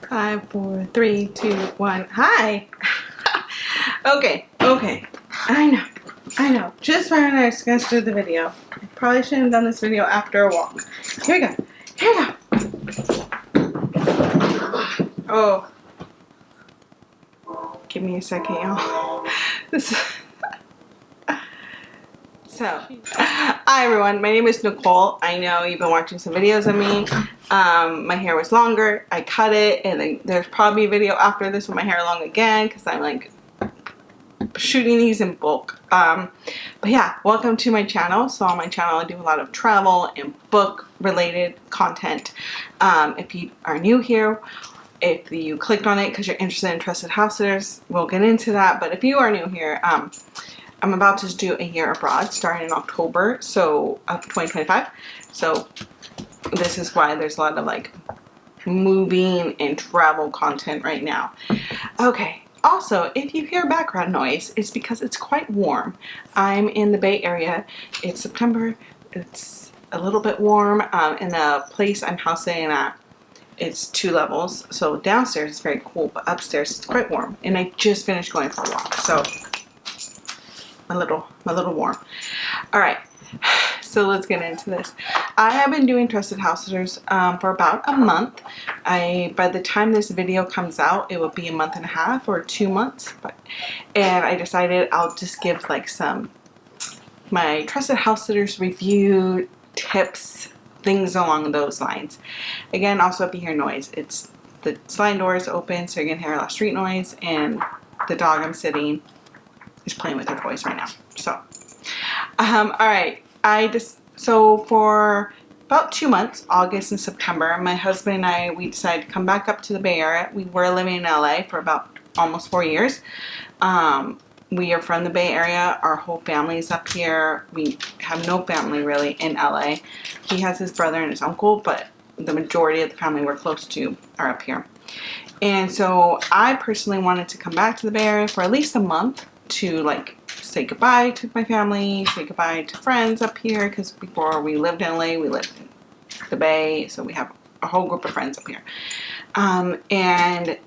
5, 4, 3, 2, 1. Hi. Okay. I know. Just when I was gonna do the video, I probably shouldn't have done this video after a walk. Here we go. Oh, give me a second, y'all. So, hi everyone, my name is Nicole. I know you've been watching some videos of me. My hair was longer, I cut it, and then there's probably a video after this with my hair long again because I'm like shooting these in bulk. But yeah, welcome to my channel. So on my channel I do a lot of travel and book related content. If you are new here, if you clicked on it because you're interested in Trusted House Sitters, we'll get into that. But if you are new here, I'm about to do a year abroad starting in October of 2025. So this is why there's a lot of like moving and travel content right now. Okay. Also, if you hear background noise, it's because it's quite warm. I'm in the Bay Area. It's September. It's a little bit warm. In the place I'm housing at, it's 2 levels. So downstairs is very cool, but upstairs it's quite warm. And I just finished going for a walk, so a little warm. All right, so let's get into this. I have been doing Trusted House Sitters for about a month. By the time this video comes out, it will be a month and a half or 2 months. And I decided I'll just give like my Trusted House Sitters review tips, things along those lines. Again, also if you hear noise, it's the sliding door is open, so you're gonna hear a lot of street noise, and the dog I'm sitting is playing with her toys right now. So, all right. So for about 2 months, August and September, my husband and I, we decided to come back up to the Bay Area. We were living in LA for about almost 4 years. We are from the Bay Area. Our whole family is up here. We have no family really in LA. He has his brother and his uncle, but the majority of the family we're close to are up here. And so I personally wanted to come back to the Bay Area for at least a month to like say goodbye to my family, say goodbye to friends up here, because before we lived in LA, we lived in the Bay, so we have a whole group of friends up here. And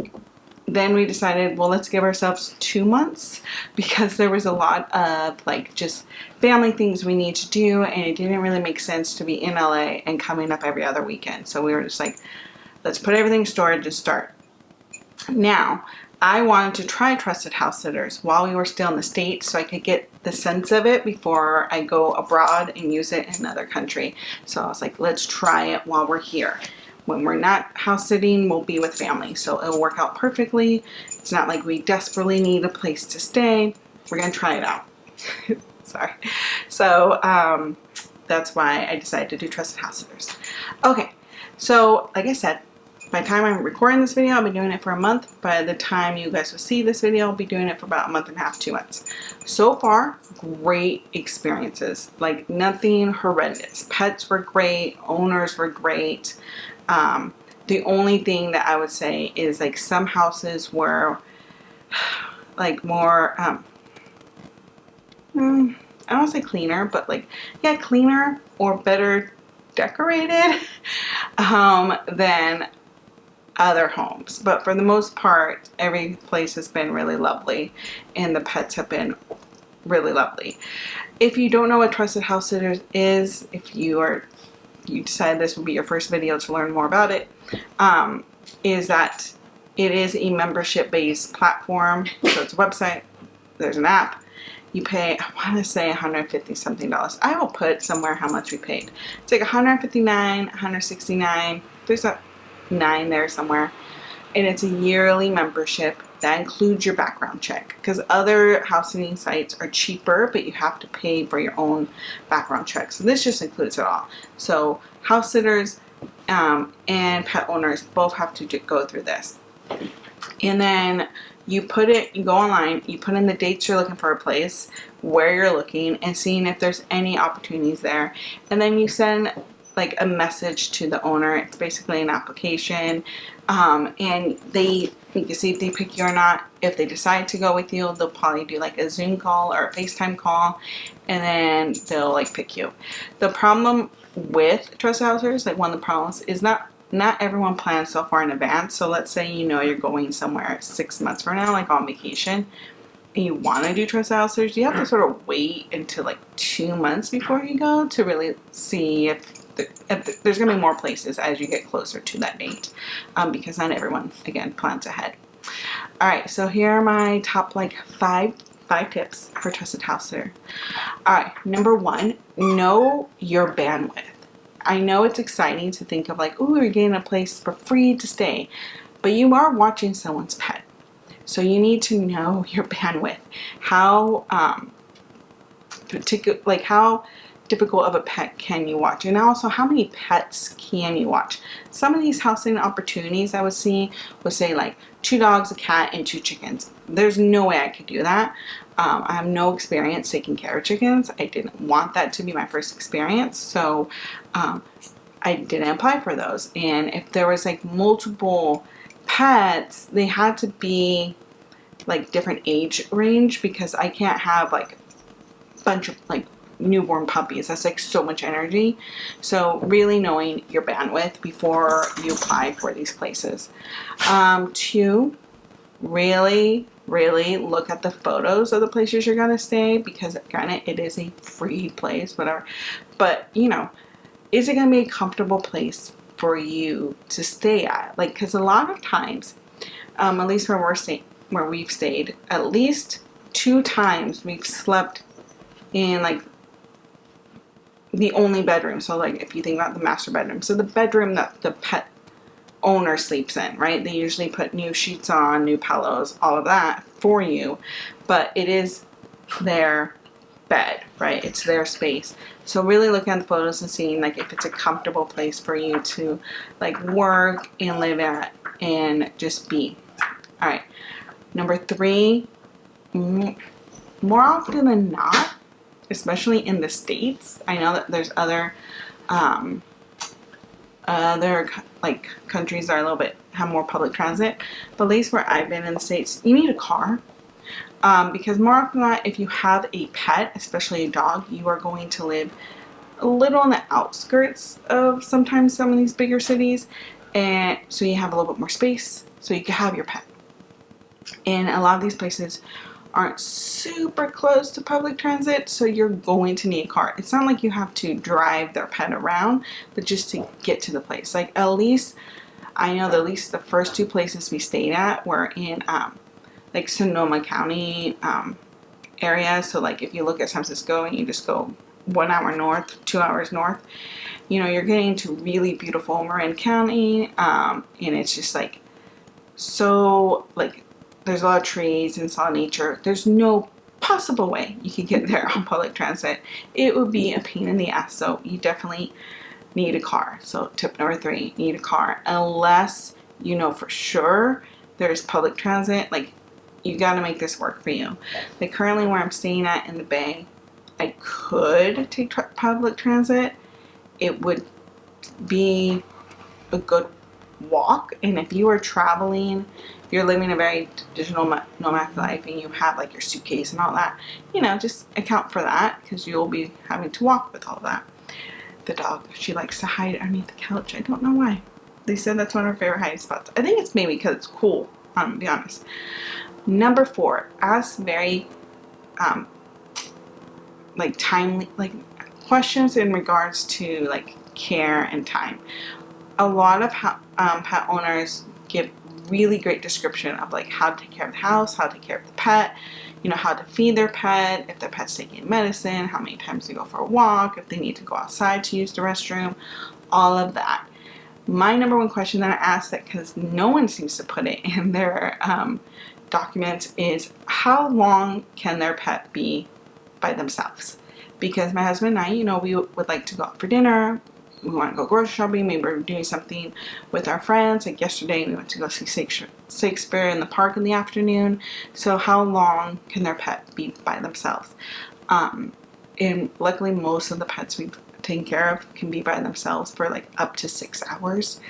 then we decided, well, let's give ourselves 2 months, because there was a lot of like just family things we need to do, and it didn't really make sense to be in LA and coming up every other weekend. So we were just like, let's put everything in storage and start. Now, I wanted to try Trusted House Sitters while we were still in the States so I could get the sense of it before I go abroad and use it in another country. So I was like, let's try it while we're here. When we're not house sitting, we'll be with family. So it'll work out perfectly. It's not like we desperately need a place to stay. We're going to try it out. Sorry. So that's why I decided to do Trusted House Sitters. Okay. So like I said, by the time I'm recording this video, I'll be doing it for a month. By the time you guys will see this video, I'll be doing it for about a month and a half, 2 months. So far, great experiences. Like nothing horrendous. Pets were great. Owners were great. The only thing that I would say is like some houses were like more, I don't want to say cleaner, but like, yeah, cleaner or better decorated than other homes. But for the most part, every place has been really lovely, and the pets have been really lovely. If you don't know what Trusted House Sitters is, if you decide this will be your first video to learn more about it, is that it is a membership based platform. So it's a website, there's an app, you pay, I want to say $150 something. I will put somewhere how much we paid. It's like $159, $169, there's a 9 there somewhere, and it's a yearly membership that includes your background check, because other house sitting sites are cheaper but you have to pay for your own background check. So this just includes it all. So house sitters and pet owners both have to go through this, and then you go online, you put in the dates you're looking for a place, where you're looking, and seeing if there's any opportunities there, and then you send like a message to the owner. It's basically an application, and you can see if they pick you or not. If they decide to go with you, they'll probably do like a Zoom call or a FaceTime call, and then they'll like pick you. The problem with Trusted House Sitters, like one of the problems, is not not everyone plans so far in advance. So let's say you know you're going somewhere 6 months from now, like on vacation, and you want to do trusted house sitters, you have to sort of wait until like 2 months before you go to really see if there's going to be more places as you get closer to that date, because not everyone, again, plans ahead. All right, so here are my top like five tips for trusted house sitter. All right, number one, know your bandwidth. I know it's exciting to think of like, oh, you're getting a place for free to stay, but you are watching someone's pet. So you need to know your bandwidth. How how difficult of a pet can you watch, and also how many pets can you watch. Some of these house sitting opportunities I would see would say like 2 dogs, a cat, and 2 chickens. There's no way I could do that. I have no experience taking care of chickens. I didn't want that to be my first experience, so I didn't apply for those. And if there was like multiple pets, they had to be like different age range, because I can't have like a bunch of like newborn puppies. That's like so much energy. So really knowing your bandwidth before you apply for these places. 2, really look at the photos of the places you're gonna stay, because granted it is a free place, whatever, but you know, is it gonna be a comfortable place for you to stay at? Like, because a lot of times, at least where we've stayed, at least 2 times we've slept in like the only bedroom. So like if you think about the master bedroom, so the bedroom that the pet owner sleeps in, right? They usually put new sheets on, new pillows, all of that for you, but it is their bed, right? It's their space. So really looking at the photos and seeing like if it's a comfortable place for you to like work and live at and just be. All right, number 3, more often than not, especially in the States, I know that there's other like countries that are a little bit have more public transit, but at least where I've been in the States, you need a car, because more often than not, if you have a pet, especially a dog, you are going to live a little on the outskirts of sometimes some of these bigger cities, and so you have a little bit more space so you can have your pet. And a lot of these places aren't super close to public transit, so you're going to need a car. It's not like you have to drive their pet around, but just to get to the place. Like at least I know at least the first 2 places we stayed at were in like Sonoma County area. So like if you look at San Francisco and you just go 1 hour north, 2 hours north, you know, you're getting to really beautiful Marin County, and it's just like so like there's a lot of trees and it's all nature. There's no possible way you could get there on public transit. It would be a pain in the ass. So you definitely need a car. So tip number 3, need a car. Unless you know for sure there's public transit, like you got to make this work for you. Like currently where I'm staying at in the Bay, I could take public transit. It would be a good walk, and if you are traveling, you're living a very digital nomadic life and you have like your suitcase and all that, you know, just account for that, because you'll be having to walk with all that. The dog, she likes to hide underneath the couch. I don't know why. They said that's one of her favorite hiding spots. I think it's maybe because it's cool, to be honest. Number 4, ask very like timely like questions in regards to like care and time. A lot of pet owners give really great description of like how to take care of the house, how to take care of the pet, you know, how to feed their pet, if their pet's taking medicine, how many times they go for a walk, if they need to go outside to use the restroom, all of that. My number 1 question that I ask, that because no one seems to put it in their documents, is how long can their pet be by themselves? Because my husband and I, you know, we would like to go out for dinner. We want to go grocery shopping. Maybe we're doing something with our friends. Like yesterday, we went to go see Shakespeare in the park in the afternoon. So how long can their pet be by themselves? And luckily, most of the pets we've taken care of can be by themselves for like up to 6 hours.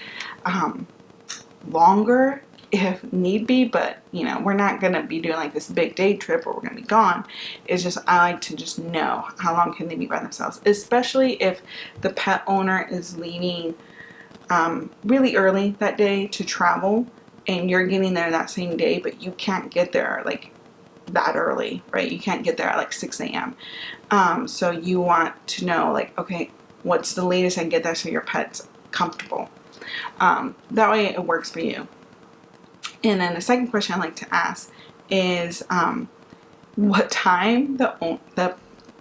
Longer if need be, but you know, we're not gonna be doing like this big day trip where we're gonna be gone. It's just I like to just know how long can they be by themselves, especially if the pet owner is leaving really early that day to travel, and you're getting there that same day, but you can't get there like that early, right? You can't get there at like 6 a.m. So you want to know, like, okay, what's the latest I can get there so your pet's comfortable? That way it works for you. And then the second question I like to ask is what time the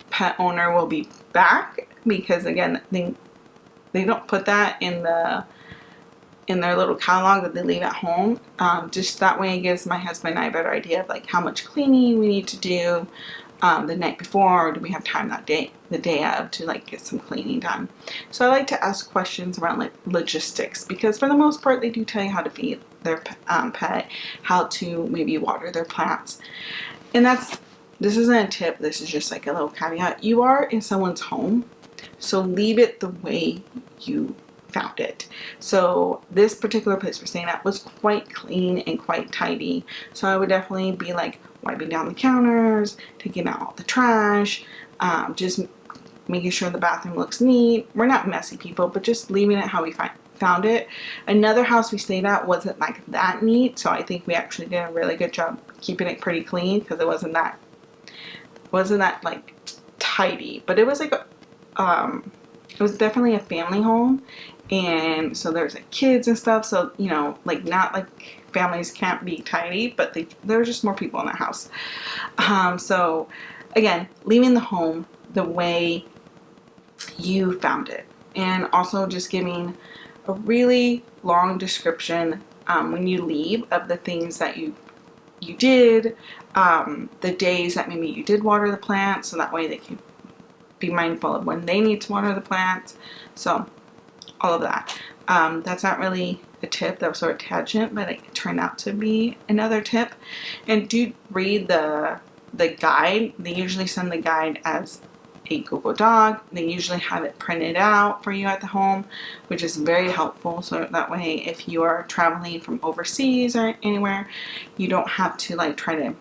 pet owner will be back, because again, they don't put that in their little catalog that they leave at home. Just that way it gives my husband and I a better idea of like how much cleaning we need to do the night before, or do we have time that day, the day of, to like get some cleaning done. So I like to ask questions around like logistics, because for the most part they do tell you how to feed their pet, how to maybe water their plants. And this isn't a tip, this is just like a little caveat. You are in someone's home, so leave it the way you found it. So this particular place we're staying at was quite clean and quite tidy. So I would definitely be like wiping down the counters, taking out all the trash, just making sure the bathroom looks neat. We're not messy people, but just leaving it how we found it. Another house we stayed at wasn't like that neat, so I think we actually did a really good job keeping it pretty clean, because it wasn't that like tidy, but it was like it was definitely a family home, and so there's like kids and stuff, so you know, like not like families can't be tidy, but there were just more people in the house. So again, leaving the home the way you found it, and also just giving a really long description when you leave of the things that you did, the days that maybe you did water the plants, so that way they can be mindful of when they need to water the plants. So all of that. That's not really a tip, that was sort of tangent, but it turned out to be another tip. And do read the guide. They usually send the guide as a Google Doc. They usually have it printed out for you at the home, which is very helpful. So that way, if you are traveling from overseas or anywhere, you don't have to like try to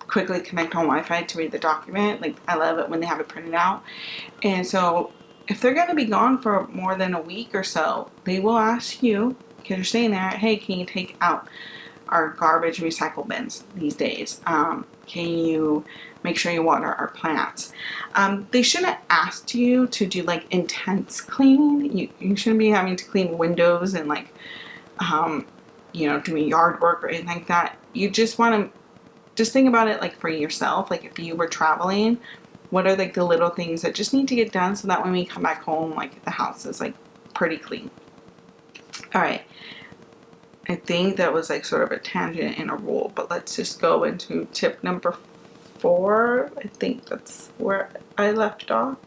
quickly connect on Wi-Fi to read the document. Like, I love it when they have it printed out. And so if they're going to be gone for more than a week or so, they will ask you, because you're staying there, hey, can you take out our garbage recycle bins these days? Can you make sure you water our plants? They shouldn't ask you to do like intense cleaning. You shouldn't be having to clean windows and like, you know, doing yard work or anything like that. You just want to just think about it like for yourself. Like if you were traveling, what are like the little things that just need to get done, so that when we come back home, like the house is like pretty clean. All right. I think that was like sort of a tangent and a rule, but let's just go into tip number 4. I think that's where I left off.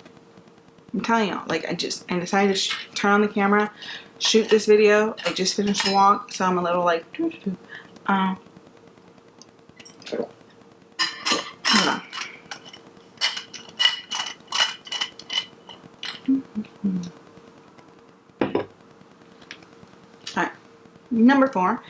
I'm telling you, like I decided to turn on the camera, shoot this video. I just finished the walk, so I'm a little like hold on. Alright, number 4.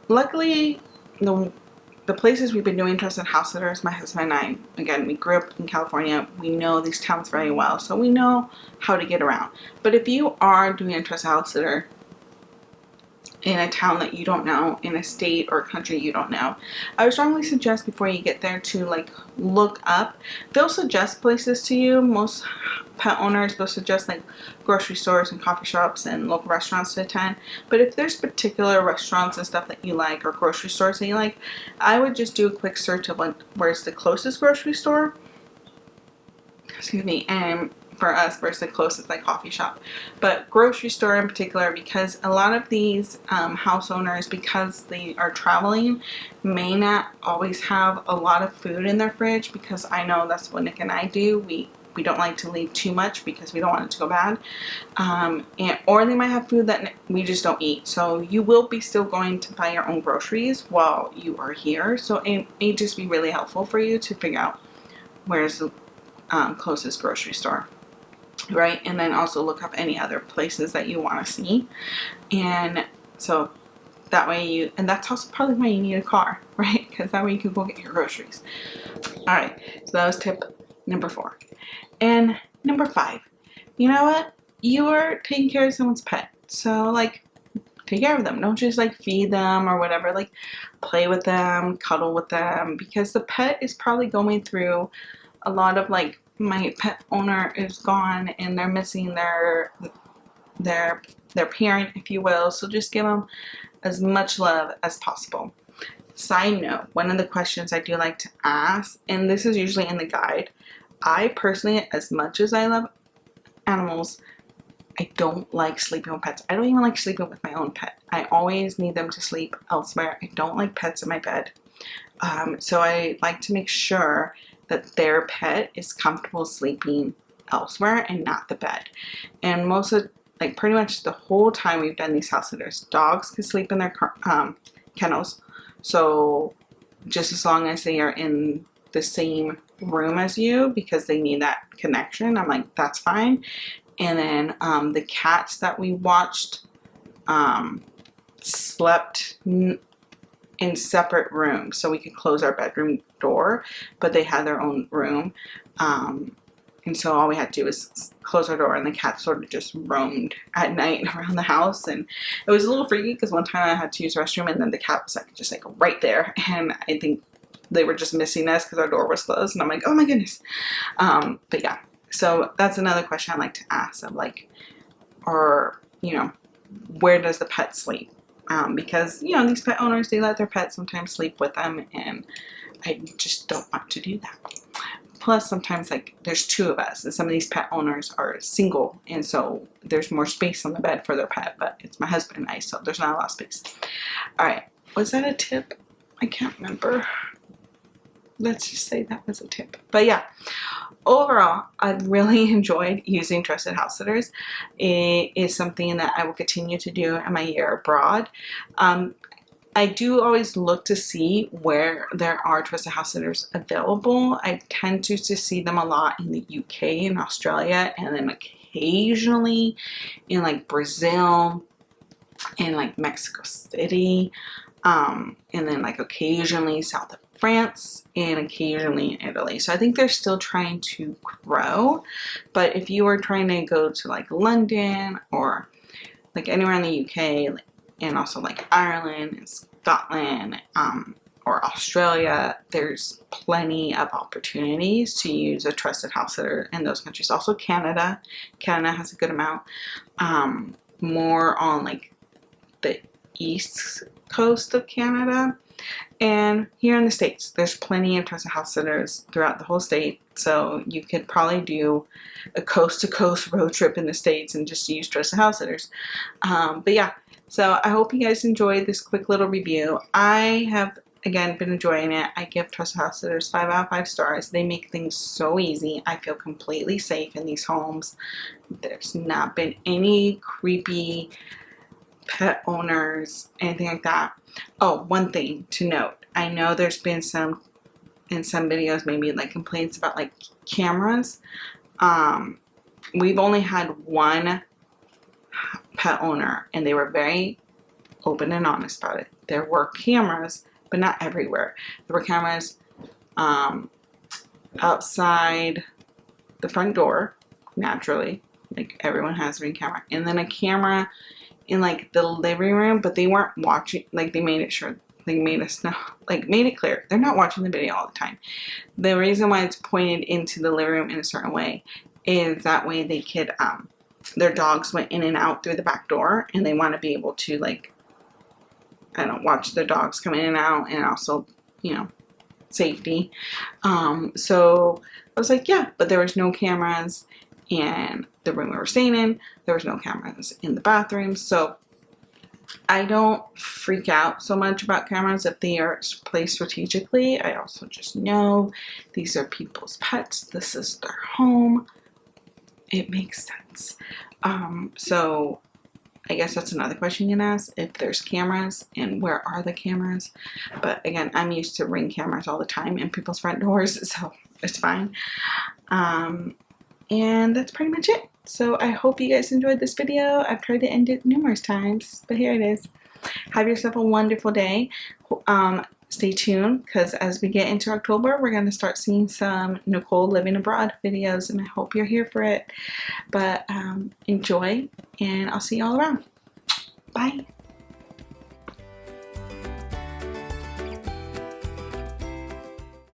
Luckily, the places we've been doing Trusted House Sitters, my husband and I, again, we grew up in California. We know these towns very well, so we know how to get around. But if you are doing a Trusted House Sitter in a town that you don't know, in a state or country you don't know, I would strongly suggest before you get there to like look up. They'll suggest places to you. Most pet owners will suggest like grocery stores and coffee shops and local restaurants to attend. But if there's particular restaurants and stuff that you like, or grocery stores that you like, I would just do a quick search of like where's the closest grocery store, excuse me, and for us versus the closest like coffee shop. But grocery store in particular, because a lot of these house owners, because they are traveling, may not always have a lot of food in their fridge, because I know that's what Nick and I do. We don't like to leave too much because we don't want it to go bad, or they might have food that we just don't eat. So you will be still going to buy your own groceries while you are here, so it may just be really helpful for you to figure out where's the closest grocery store, right? And then also look up any other places that you want to see, and so that way and that's also probably why you need a car, right? Because that way you can go get your groceries. All right, so that was tip number 4. And number 5, you know what? You are taking care of someone's pet. So like, take care of them. Don't just like feed them or whatever. Like, play with them, cuddle with them, because the pet is probably going through a lot of like, my pet owner is gone and they're missing their parent, if you will. So just give them as much love as possible. Side note, one of the questions I do like to ask, and this is usually in the guide, I personally, as much as I love animals, I don't like sleeping with pets. I don't even like sleeping with my own pet. I always need them to sleep elsewhere. I don't like pets in my bed. So I like to make sure that their pet is comfortable sleeping elsewhere and not the bed. And most of, like pretty much the whole time we've done these house sitters, dogs can sleep in their kennels. So just as long as they are in the same room as you, because they need that connection, I'm like, that's fine. And then the cats that we watched slept in separate rooms, so we could close our bedroom door, but they had their own room. And so all we had to do was close our door, and the cat sort of just roamed at night around the house. And it was a little freaky because one time I had to use the restroom, and then the cat was like just like right there. And I think they were just missing us because our door was closed. And I'm like, oh my goodness. But yeah, so that's another question I like to ask of like, or, you know, where does the pet sleep? Because, you know, these pet owners, they let their pets sometimes sleep with them, and I just don't want to do that. Plus, sometimes, like, there's two of us, and some of these pet owners are single, and so there's more space on the bed for their pet, but it's my husband and I, so there's not a lot of space. All right, was that a tip? I can't remember. Let's just say that was a tip. But yeah, overall, I've really enjoyed using Trusted House Sitters. It is something that I will continue to do in my year abroad. I do always look to see where there are Trusted House Sitters available. I tend to see them a lot in the UK and Australia, and then occasionally in like Brazil and like Mexico City, and then like occasionally south of France and occasionally in Italy. So I think they're still trying to grow. But if you are trying to go to like London or like anywhere in the UK, and also like Ireland and Scotland, or Australia, there's plenty of opportunities to use a trusted house sitter in those countries. Also Canada. Canada has a good amount. More on like the east coast of Canada. And here in the States, there's plenty of trusted house sitters throughout the whole state. So you could probably do a coast-to-coast road trip in the States and just use trusted house sitters. But yeah, so I hope you guys enjoyed this quick little review. I have, again, been enjoying it. I give Trusted House Sitters 5 out of 5 stars. They make things so easy. I feel completely safe in these homes. There's not been any creepy pet owners, anything like that. Oh, one thing to note. I know there's been some, in some videos, maybe like complaints about like cameras. We've only had one pet owner, and they were very open and honest about it. There were cameras, but not everywhere. There were cameras outside the front door, naturally, like everyone has a Ring camera, and then a camera in like the living room, but they weren't watching. Like they made it sure, they made us know, like made it clear they're not watching the video all the time. The reason why it's pointed into the living room in a certain way is that way they could their dogs went in and out through the back door, and they want to be able to, like, I don't know, watch their dogs come in and out, and also, you know, safety. So I was like, yeah, but there was no cameras in the room we were staying in. There was no cameras in the bathroom. So I don't freak out so much about cameras if they are placed strategically. I also just know these are people's pets. This is their home. It makes sense. So I guess that's another question you can ask, if there's cameras and where are the cameras. But again, I'm used to Ring cameras all the time in people's front doors, so it's fine. And that's pretty much it. So I hope you guys enjoyed this video. I've tried to end it numerous times, but here it is. Have yourself a wonderful day. Stay tuned, because as we get into October, we're going to start seeing some Nicole living abroad videos, and I hope you're here for it. But enjoy, and I'll see you all around. Bye.